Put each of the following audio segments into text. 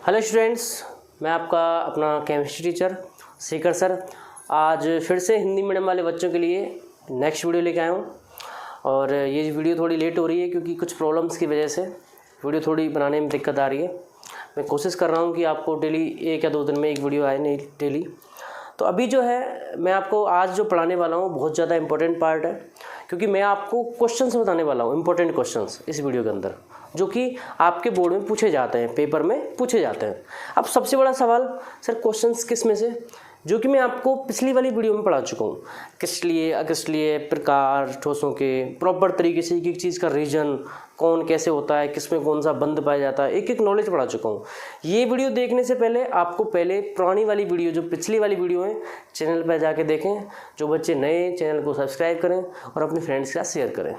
Hello students, मैं आपका अपना केमिस्ट्री टीचर शेखर सर आज फिर से हिंदी मीडियम वाले बच्चों के लिए नेक्स्ट वीडियो लेके आया हूँ। और ये वीडियो थोड़ी लेट हो रही है क्योंकि कुछ प्रॉब्लम्स की वजह से वीडियो थोड़ी बनाने में दिक्कत आ रही है। मैं कोशिश कर रहा हूँ कि आपको डेली 1 या 2 दिन में एक वीडियो आए, नहीं डेली। तो अभी जो है मैं आपको आज जो पढ़ाने वाला हूँ बहुत ज़्यादा इंपॉर्टेंट पार्ट है, क्योंकि मैं आपको क्वेश्चंस बताने वाला हूँ, इंपॉर्टेंट क्वेश्चंस इस वीडियो के अंदर, जो कि आपके बोर्ड में पूछे जाते हैं, पेपर में पूछे जाते हैं। अब सबसे बड़ा सवाल, सर क्वेश्चंस किस में से, जो कि मैं आपको पिछली वाली वीडियो में पढ़ा चुका हूँ। क्रिस्टलीय अक्रिस्टलीय प्रकार ठोसों के प्रॉपर तरीके से, एक एक चीज़ का रीजन कौन कैसे होता है, किस में कौन सा बंद पाया जाता है, एक एक नॉलेज पढ़ा चुका हूँ। ये वीडियो देखने से पहले आपको पहले पुरानी वाली वीडियो, जो पिछली वाली वीडियो है, चैनल पर जाके देखें। जो बच्चे नए, चैनल को सब्सक्राइब करें और अपने फ्रेंड्स के साथ शेयर करें।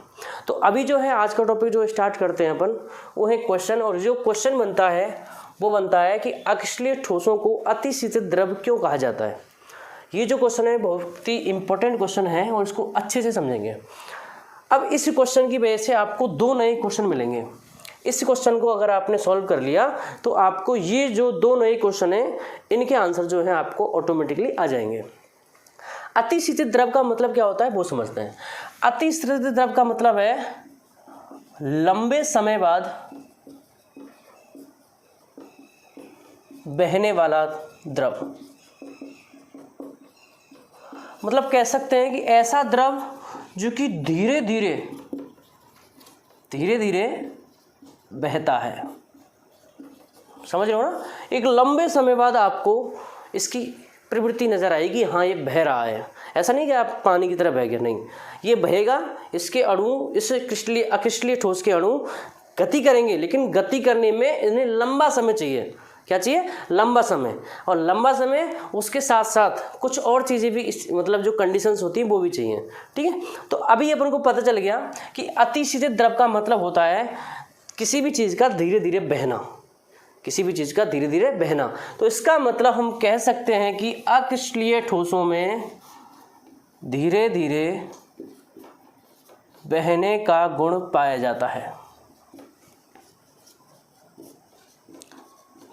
तो अभी जो है आज का टॉपिक जो स्टार्ट करते हैं अपन, वो है क्वेश्चन। और जो क्वेश्चन बनता है वो बनता है कि अक्रिस्टलीय ठोसों को अतिशीतल द्रव क्यों कहा जाता है। ये जो क्वेश्चन है बहुत ही इंपॉर्टेंट क्वेश्चन है और इसको अच्छे से समझेंगे। अब इस क्वेश्चन की वजह से आपको 2 नए क्वेश्चन मिलेंगे। इस क्वेश्चन को अगर आपने सॉल्व कर लिया तो आपको ये जो 2 नए क्वेश्चन हैं, इनके आंसर जो है आपको ऑटोमेटिकली आ जाएंगे। अतिशीतल द्रव का मतलब क्या होता है वो समझते हैं। अतिशीतल द्रव का मतलब है लंबे समय बाद बहने वाला द्रव। मतलब कह सकते हैं कि ऐसा द्रव जो कि धीरे धीरे बहता है। समझ रहे हो ना। एक लंबे समय बाद आपको इसकी प्रवृत्ति नज़र आएगी, हाँ ये बह रहा है। ऐसा नहीं कि आप पानी की तरह बह गए, नहीं, ये बहेगा। इसके अणु, इस क्रिस्टलीय अक्रिस्टलीय ठोस के अणु गति करेंगे, लेकिन गति करने में इन्हें लंबा समय चाहिए। क्या चाहिए? लंबा समय। और लंबा समय उसके साथ साथ कुछ और चीज़ें भी, मतलब जो कंडीशंस होती हैं वो भी चाहिए। ठीक है। तो अभी अपन को पता चल गया कि अतिशीतल द्रव का मतलब होता है किसी भी चीज़ का धीरे धीरे बहना, किसी भी चीज़ का धीरे धीरे बहना। तो इसका मतलब हम कह सकते हैं कि अक्रिस्टलीय ठोसों में धीरे धीरे बहने का गुण पाया जाता है।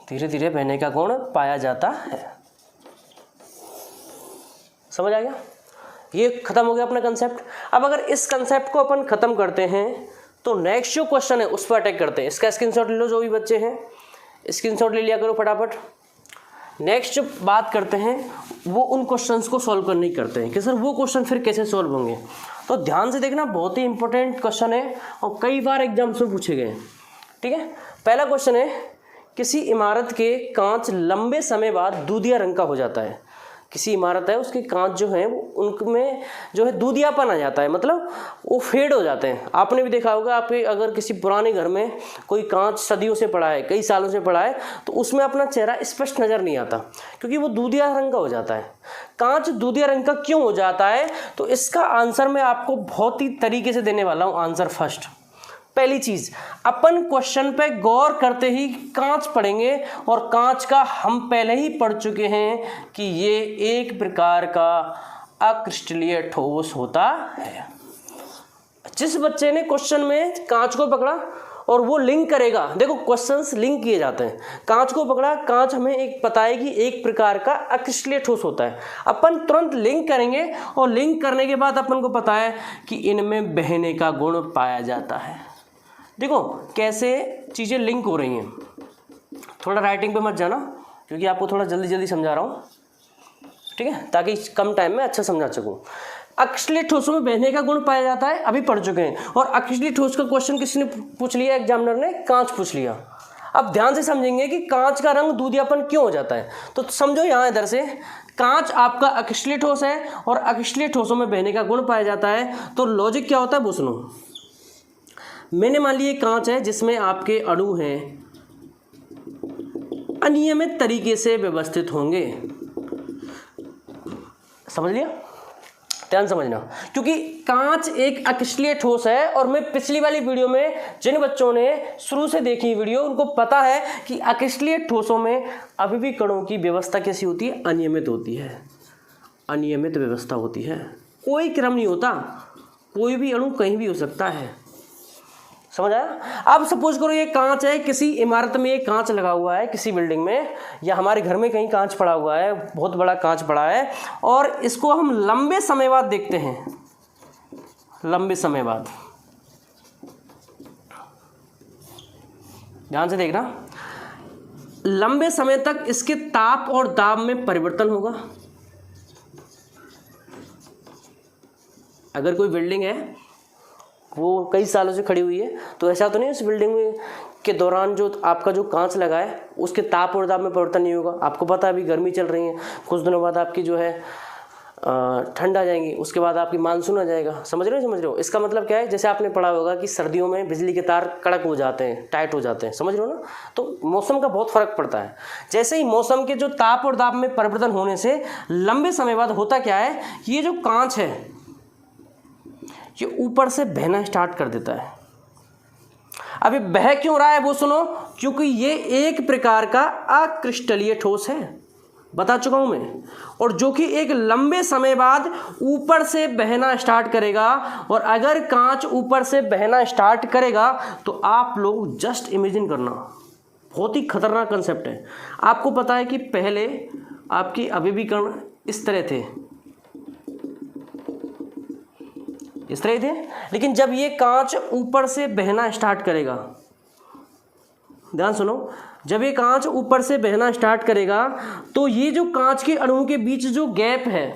धीरे धीरे बहने का गुण पाया जाता है। समझ आ गया? ये खत्म हो गया अपना कंसेप्ट। अब अगर इस कंसेप्ट को अपन खत्म करते हैं तो नेक्स्ट जो क्वेश्चन है उस पर अटैक करते हैं। इसका स्क्रीनशॉट ले लो, जो भी बच्चे हैं स्क्रीनशॉट ले लिया करो फटाफट। नेक्स्ट जो बात करते हैं वो उन क्वेश्चंस को सॉल्व करने की करते हैं कि सर वो क्वेश्चन फिर कैसे सॉल्व होंगे। तो ध्यान से देखना, बहुत ही इंपॉर्टेंट क्वेश्चन है और कई बार एग्जाम्स में पूछे गए। ठीक है। पहला क्वेश्चन है, किसी इमारत के कांच लंबे समय बाद दूधिया रंग का हो जाता है। किसी इमारत है, उसके कांच जो हैं उनमें जो है दूधियापन आ जाता है, मतलब वो फेड हो जाते हैं। आपने भी देखा होगा, आपके अगर किसी पुराने घर में कोई कांच सदियों से पड़ा है, कई सालों से पड़ा है, तो उसमें अपना चेहरा स्पष्ट नज़र नहीं आता, क्योंकि वो दूधिया रंग का हो जाता है। कांच दूधिया रंग का क्यों हो जाता है, तो इसका आंसर मैं आपको बहुत ही तरीके से देने वाला हूँ। आंसर फर्स्ट, पहली चीज, अपन क्वेश्चन पे गौर करते ही कांच पढ़ेंगे, और कांच का हम पहले ही पढ़ चुके हैं कि ये एक प्रकार का अक्रिस्टलीय ठोस होता है। जिस बच्चे ने क्वेश्चन में कांच को पकड़ा और वो लिंक करेगा, देखो क्वेश्चंस लिंक किए जाते हैं। कांच को पकड़ा, कांच हमें एक पता है कि एक प्रकार का अक्रिस्टलीय ठोस होता है, अपन तुरंत लिंक करेंगे और लिंक करने के बाद अपन को पता है कि इनमें बहने का गुण पाया जाता है। देखो कैसे चीज़ें लिंक हो रही हैं। थोड़ा राइटिंग पे मत जाना, क्योंकि आपको थोड़ा जल्दी जल्दी समझा रहा हूँ, ठीक है, ताकि कम टाइम में अच्छा समझा सकूँ। अक्रिस्टलीय ठोसों में बहने का गुण पाया जाता है, अभी पढ़ चुके हैं। और अक्रिस्टलीय ठोस का क्वेश्चन किसने पूछ लिया? एग्जामिनर ने कांच पूछ लिया। अब ध्यान से समझेंगे कि कांच का रंग दूधियापन क्यों हो जाता है। तो समझो यहाँ इधर से, कांच आपका अक्रिस्टलीय ठोस है और अक्रिस्टलीय ठोसों में बहने का गुण पाया जाता है। तो लॉजिक क्या होता है वो सुनो। मैंने मान लिया कांच है जिसमें आपके अणु हैं अनियमित तरीके से व्यवस्थित होंगे। समझ लिया? ध्यान समझना, क्योंकि कांच एक अक्रिस्टलीय ठोस है। और मैं पिछली वाली वीडियो में, जिन बच्चों ने शुरू से देखी वीडियो, उनको पता है कि अक्रिस्टलीय ठोसों में अभी भी कणों की व्यवस्था कैसी होती है? अनियमित होती है। अनियमित व्यवस्था होती है, कोई क्रम नहीं होता, कोई भी अणु कहीं भी हो सकता है। समझ आया। अब सपोज करो ये कांच है, किसी इमारत में ये कांच लगा हुआ है, किसी बिल्डिंग में या हमारे घर में कहीं कांच पड़ा हुआ है, बहुत बड़ा कांच पड़ा है, और इसको हम लंबे समय बाद देखते हैं, लंबे समय बाद, ध्यान से देखना, लंबे समय तक इसके ताप और दाब में परिवर्तन होगा। अगर कोई बिल्डिंग है वो कई सालों से खड़ी हुई है तो ऐसा तो नहीं उस बिल्डिंग में के दौरान जो आपका जो कांच लगा है उसके ताप और दाब में परिवर्तन नहीं होगा। आपको पता है अभी गर्मी चल रही है, कुछ दिनों बाद आपकी जो है ठंड आ जाएंगी, उसके बाद आपकी मानसून आ जाएगा। समझ रहे हो। इसका मतलब क्या है, जैसे आपने पढ़ा होगा कि सर्दियों में बिजली के तार कड़क हो जाते हैं, टाइट हो जाते हैं, समझ रहे हो ना। तो मौसम का बहुत फर्क पड़ता है। जैसे ही मौसम के जो ताप और दाब में परिवर्तन होने से लंबे समय बाद होता क्या है, ये जो कांच है ये ऊपर से बहना स्टार्ट कर देता है। अभी बह क्यों रहा है वो सुनो, क्योंकि ये एक प्रकार का अक्रिस्टलीय ठोस है, बता चुका हूं मैं, और जो कि एक लंबे समय बाद ऊपर से बहना स्टार्ट करेगा। और अगर कांच ऊपर से बहना स्टार्ट करेगा तो आप लोग जस्ट इमेजिन करना, बहुत ही खतरनाक कंसेप्ट है। आपको पता है कि पहले आपकी अभिविकर्ण इस तरह थे, इस तरह थे, लेकिन जब ये कांच ऊपर से बहना स्टार्ट करेगा, ध्यान सुनो, जब ये कांच ऊपर से बहना स्टार्ट करेगा तो ये जो कांच के अणुओं के बीच जो गैप है,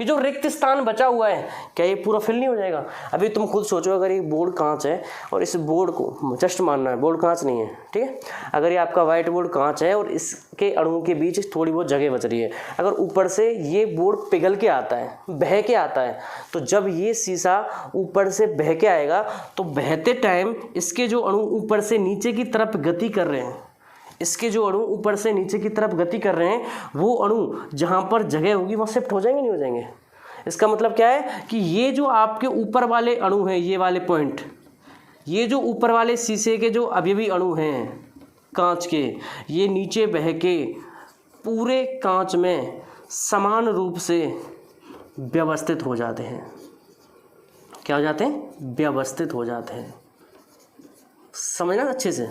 ये जो रिक्त स्थान बचा हुआ है, क्या ये पूरा फिल नहीं हो जाएगा। अभी तुम खुद सोचो, अगर ये बोर्ड कांच है और इस बोर्ड को जस्ट मानना है बोर्ड कांच नहीं है, ठीक है, अगर ये आपका व्हाइट बोर्ड कांच है और इसके अणुओं के बीच थोड़ी बहुत जगह बच रही है, अगर ऊपर से ये बोर्ड पिघल के आता है, बह के आता है, तो जब ये शीशा ऊपर से बह के आएगा तो बहते टाइम इसके जो अणु ऊपर से नीचे की तरफ गति कर रहे हैं, इसके जो अणु ऊपर से नीचे की तरफ गति कर रहे हैं, वो अणु जहाँ पर जगह होगी वहाँ शिफ्ट हो जाएंगे, नहीं हो जाएंगे। इसका मतलब क्या है कि ये जो आपके ऊपर वाले अणु हैं, ये वाले पॉइंट, ये जो ऊपर वाले शीशे के जो अवयवी अणु हैं कांच के, ये नीचे बह के पूरे कांच में समान रूप से व्यवस्थित हो जाते हैं। क्या हो जाते हैं? व्यवस्थित हो जाते हैं। समझना अच्छे से।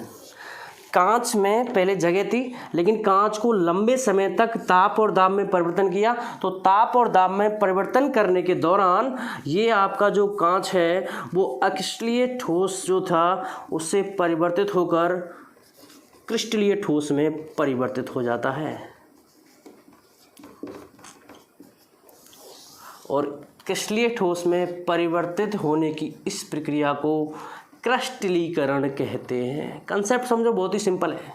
कांच में पहले जगह थी, लेकिन कांच को लंबे समय तक ताप और दाब में परिवर्तन किया, तो ताप और दाब में परिवर्तन करने के दौरान ये आपका जो कांच है वो अक्रिस्टलीय ठोस जो था उससे परिवर्तित होकर क्रिस्टलीय ठोस में परिवर्तित हो जाता है। और क्रिस्टलीय ठोस में परिवर्तित होने की इस प्रक्रिया को क्रिस्टलीकरण कहते हैं। कंसेप्ट समझो, बहुत ही सिंपल है।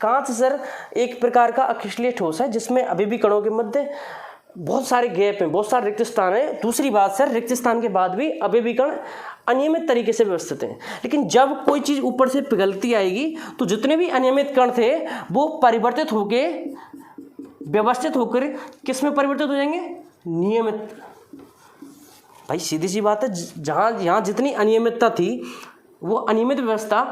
कांच सर एक प्रकार का अक्रिस्टलीय ठोस है जिसमें अभी भी कणों के मध्य बहुत सारे गैप हैं, बहुत सारे रिक्त स्थान है। दूसरी बात सर, रिक्त स्थान के बाद भी अभी भी कण अनियमित तरीके से व्यवस्थित हैं, लेकिन जब कोई चीज़ ऊपर से पिघलती आएगी तो जितने भी अनियमित कण थे वो परिवर्तित होके व्यवस्थित होकर किस में परिवर्तित हो जाएंगे? नियमित। भाई सीधी सी बात है, जहाँ यहाँ जितनी अनियमितता थी वो अनियमित व्यवस्था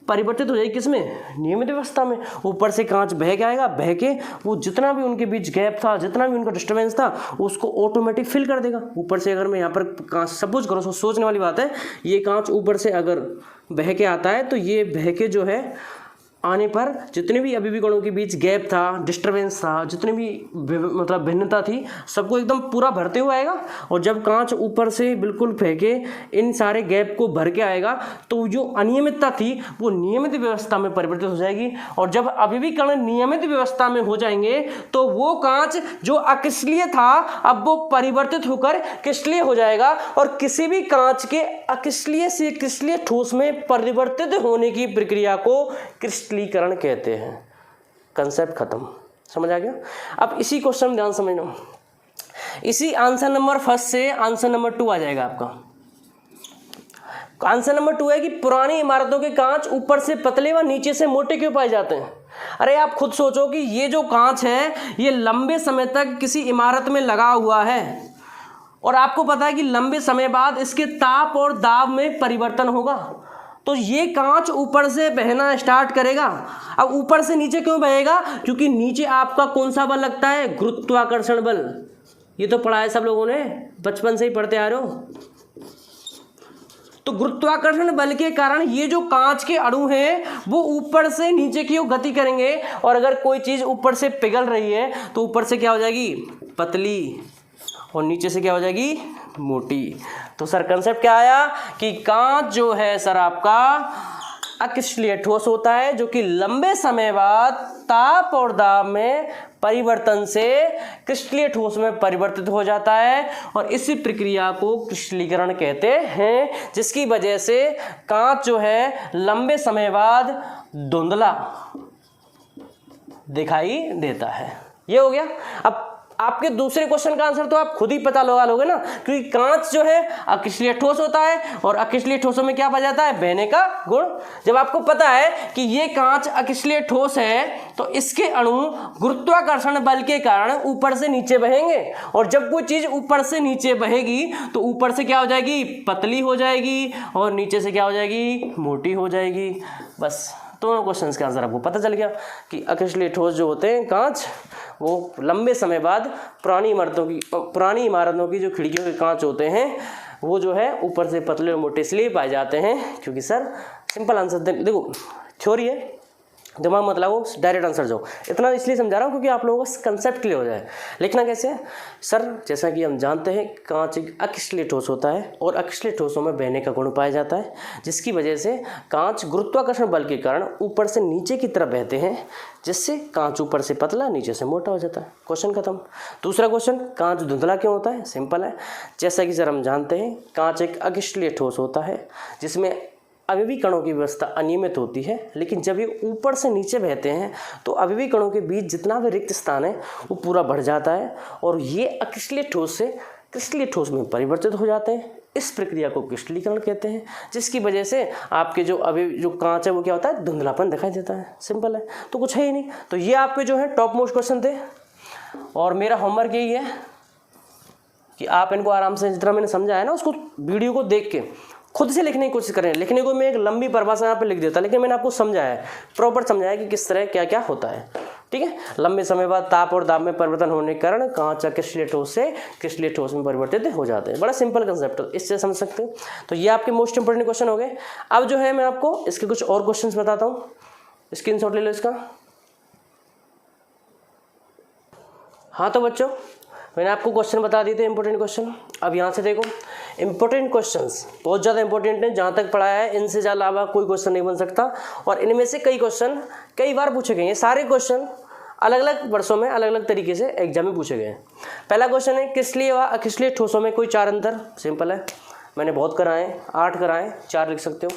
परिवर्तित हो जाएगी किसमें? नियमित व्यवस्था में। ऊपर से कांच बह के आएगा, बह के वो जितना भी उनके बीच गैप था, जितना भी उनका डिस्टर्बेंस था, उसको ऑटोमेटिक फिल कर देगा। ऊपर से अगर मैं यहाँ पर कांच सपोज करो, सोचने वाली बात है, ये कांच ऊपर से अगर बह के आता है तो ये बह के जो है आने पर जितने भी अभी भी कणों के बीच गैप था, डिस्टर्बेंस था, जितनी भी मतलब भिन्नता थी, सबको एकदम पूरा भरते हुए आएगा। और जब कांच ऊपर से बिल्कुल फेंके इन सारे गैप को भर के आएगा तो जो अनियमितता थी वो नियमित व्यवस्था में परिवर्तित हो जाएगी। और जब अभी भी कण नियमित व्यवस्था में हो जाएंगे तो वो कांच जो अक्रिस्टलीय था अब वो परिवर्तित होकर क्रिस्टलीय हो जाएगा। और किसी भी कांच के अक्रिस्टलीय से क्रिस्टलीय ठोस में परिवर्तित होने की प्रक्रिया को क्रिस्टलीकरण कहते हैं। कंसेप्ट खत्म, समझ आ गया। अब इसी क्वेश्चन में ध्यान समझना, इसी आंसर नंबर फर्स्ट से आंसर नंबर 2 आ जाएगा आपका। आंसर नंबर 2 है कि पुरानी इमारतों के कांच ऊपर से पतले व नीचे से मोटे क्यों पाए जाते हैं। अरे आप खुद सोचो कि ये जो कांच है ये लंबे समय तक किसी इमारत में लगा हुआ है और आपको पता है कि लंबे समय बाद इसके ताप और दाब में परिवर्तन होगा, तो ये कांच ऊपर से बहना स्टार्ट करेगा। अब ऊपर से नीचे क्यों बहेगा? क्योंकि नीचे आपका कौन सा बल लगता है? गुरुत्वाकर्षण बल। ये तो पढ़ा है सब लोगों ने, बचपन से ही पढ़ते आ रहे हो। तो गुरुत्वाकर्षण बल के कारण ये जो कांच के अणु हैं वो ऊपर से नीचे की ओर गति करेंगे, और अगर कोई चीज ऊपर से पिघल रही है तो ऊपर से क्या हो जाएगी, पतली, और नीचे से क्या हो जाएगी, मोटी। तो सर कंसेप्ट क्या आया कि कांच जो है सर आपका अक्रिस्टलीय ठोस होता है, जो कि लंबे समय बाद ताप और दाब में परिवर्तन से क्रिस्टलीय ठोस में परिवर्तित हो जाता है, और इसी प्रक्रिया को क्रिस्टलीकरण कहते हैं, जिसकी वजह से कांच जो है लंबे समय बाद धुंधला दिखाई देता है। ये हो गया। अब आपके दूसरे क्वेश्चन का आंसर तो आप खुद ही पता लगा लोगे ना, क्योंकि कांच जो है अक्रिस्टलीय ठोस होता है, और अक्रिस्टलीय ठोसों में क्या पाया जाता है, बहने का गुण। जब आपको पता है कि ये कांच अक्रिस्टलीय ठोस है तो इसके अणु गुरुत्वाकर्षण बल के कारण ऊपर से नीचे बहेंगे, और जब कोई चीज ऊपर से नीचे बहेगी तो ऊपर से क्या हो जाएगी, पतली हो जाएगी, और नीचे से क्या हो जाएगी, मोटी हो जाएगी। बस दोनों क्वेश्चंस का आंसर आपको पता चल गया कि अक्रिस्टलीय ठोस जो होते हैं कांच, वो लंबे समय बाद पुरानी इमारतों की जो खिड़कियों के कांच होते हैं वो जो है ऊपर से पतले और मोटे इसलिए पाए जाते हैं क्योंकि सर सिंपल आंसर देखो, थ्योरी है, दिमाग मत लगाओ, डायरेक्ट आंसर जाओ। इतना इसलिए समझा रहा हूँ क्योंकि आप लोगों का कंसेप्ट क्लियर हो जाए। लिखना कैसे है सर, जैसा कि हम जानते हैं कांच एक अक्रिस्टलीय ठोस होता है, और अक्रिस्टलीय ठोसों में बहने का गुण पाया जाता है, जिसकी वजह से कांच गुरुत्वाकर्षण बल के कारण ऊपर से नीचे की तरफ बहते हैं, जिससे कांच ऊपर से पतला नीचे से मोटा हो जाता है। क्वेश्चन खत्म। दूसरा क्वेश्चन, कांच धुंधला क्यों होता है? सिंपल है, जैसा कि सर हम जानते हैं कांच एक अक्रिस्टलीय ठोस होता है जिसमें अवयवी कणों की व्यवस्था अनियमित होती है, लेकिन जब ये ऊपर से नीचे बहते हैं तो अवयवी कणों के बीच जितना भी रिक्त स्थान है वो पूरा बढ़ जाता है, और ये अक्रिस्टलीय ठोस से क्रिस्टलीय ठोस में परिवर्तित हो जाते हैं। इस प्रक्रिया को क्रिस्टलीकरण कहते हैं, जिसकी वजह से आपके जो कांच है वो क्या होता है, धुंधलापन दिखाई देता है। सिंपल है, तो कुछ है ही नहीं। तो ये आपके जो है टॉप मोस्ट क्वेश्चन थे, और मेरा होमवर्क यही है कि आप इनको आराम से जितना मैंने समझाया है ना उसको वीडियो को देख के खुद से लिखने की कोशिश करें। लिखने को मैं एक लंबी परिभाषा यहाँ पे लिख देता, लेकिन मैंने आपको समझाया है, प्रॉपर समझाया कि किस तरह क्या क्या होता है। ठीक है, लंबे समय बाद ताप और दाब में परिवर्तन होने के कारण कांच अक्रिस्टलीय ठोस से क्रिस्टलीय ठोस में परिवर्तित हो जाते हैं। बड़ा सिंपल कंसेप्ट है, इससे समझ सकते हैं। तो ये आपके मोस्ट इंपोर्टेंट क्वेश्चन हो गए। अब जो है मैं आपको इसके कुछ और क्वेश्चन बताता हूँ, स्क्रीनशॉट ले लो इसका। हाँ तो बच्चों, मैंने आपको क्वेश्चन बता दिए थे इंपॉर्टेंट क्वेश्चन। अब यहाँ से देखो, इंपॉर्टेंट क्वेश्चंस बहुत ज़्यादा इंपॉर्टेंट है, जहाँ तक पढ़ाया है इनसे अलावा कोई क्वेश्चन नहीं बन सकता, और इनमें से कई क्वेश्चन कई बार पूछे गए हैं। सारे क्वेश्चन अलग अलग वर्षों में अलग अलग तरीके से एग्जाम में पूछे गए हैं। पहला क्वेश्चन है, क्रिस्टलीय व अक्रिस्टलीय ठोसों में कोई 4 अंतर। सिंपल है, मैंने बहुत कराए, 8 कराए, 4 लिख सकते हो।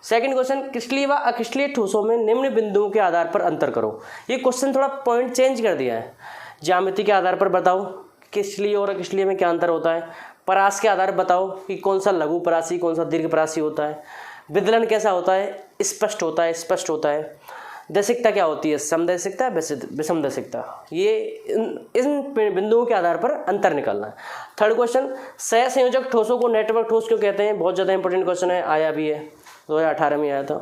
सेकंड क्वेश्चन, क्रिस्टलीय व अक्रिस्टलीय ठोसों में निम्न बिंदुओं के आधार पर अंतर करो। ये क्वेश्चन थोड़ा पॉइंट चेंज कर दिया है। ज्यामिति के आधार पर बताओ क्रिस्टलीय और अक्रिस्टलीय में क्या अंतर होता है। परास के आधार पर बताओ कि कौन सा लघु परासी कौन सा दीर्घ परासी होता है। विदलन कैसा होता है, स्पष्ट होता है, स्पष्ट होता है। दैशिकता क्या होती है, समदैशिकता, विषमदैशिकता। ये इन बिंदुओं के आधार पर अंतर निकालना है। थर्ड क्वेश्चन, सहसंयोजक ठोसों को नेटवर्क ठोस क्यों कहते हैं। बहुत ज़्यादा इंपॉर्टेंट क्वेश्चन है, आया भी है, 2018 में आया था।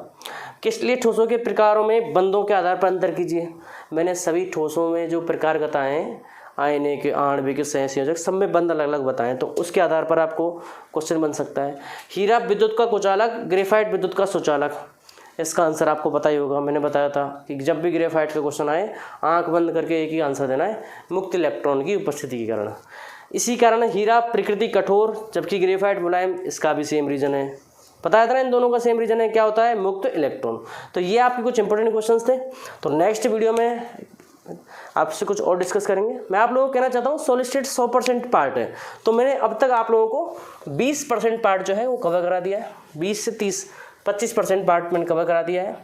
क्रिस्टलीय ठोसों के प्रकारों में बंधों के आधार पर अंतर कीजिए। मैंने सभी ठोसों में जो प्रकार बताए हैं, आयनिक, आणविक, सहसंयोजक, सब में बंध अलग अलग बताएं, तो उसके आधार पर आपको क्वेश्चन बन सकता है। हीरा विद्युत का कुचालक, ग्रेफाइट विद्युत का सुचालक। इसका आंसर आपको पता ही होगा, मैंने बताया था कि जब भी ग्रेफाइट का क्वेश्चन आए आंख बंद करके एक ही आंसर देना है, मुक्त इलेक्ट्रॉन की उपस्थिति के कारण। इसी कारण हीरा प्रकृति कठोर जबकि ग्रेफाइट मुलायम, इसका भी सेम रीजन है। बताया था ना इन दोनों का सेम रीजन है, क्या होता है, मुक्त इलेक्ट्रॉन। तो ये आपके कुछ इंपॉर्टेंट क्वेश्चंस थे। तो नेक्स्ट वीडियो में आपसे कुछ और डिस्कस करेंगे। मैं आप लोगों को कहना चाहता हूँ सॉलिड स्टेट 100% पार्ट है, तो मैंने अब तक आप लोगों को 20% पार्ट जो है वो कवर करा दिया है। 20 से 25% पार्ट मैंने कवर करा दिया है।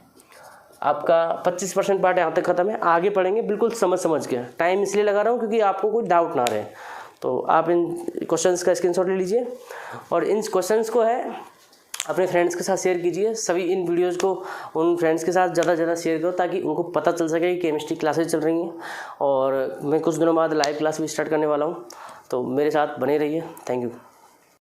आपका 25% पार्ट यहाँ तक खत्म है, आगे पढ़ेंगे बिल्कुल समझ के। टाइम इसलिए लगा रहा हूँ क्योंकि आपको कोई डाउट ना रहे। तो आप इन क्वेश्चंस का स्क्रीनशॉट ले लीजिए और इन क्वेश्चंस को है अपने फ्रेंड्स के साथ शेयर कीजिए। सभी इन वीडियोज़ को उन फ्रेंड्स के साथ ज़्यादा से ज़्यादा शेयर करो ताकि उनको पता चल सके कि केमिस्ट्री क्लासेज चल रही हैं, और मैं कुछ दिनों बाद लाइव क्लास भी स्टार्ट करने वाला हूँ, तो मेरे साथ बने रहिए। Thank you.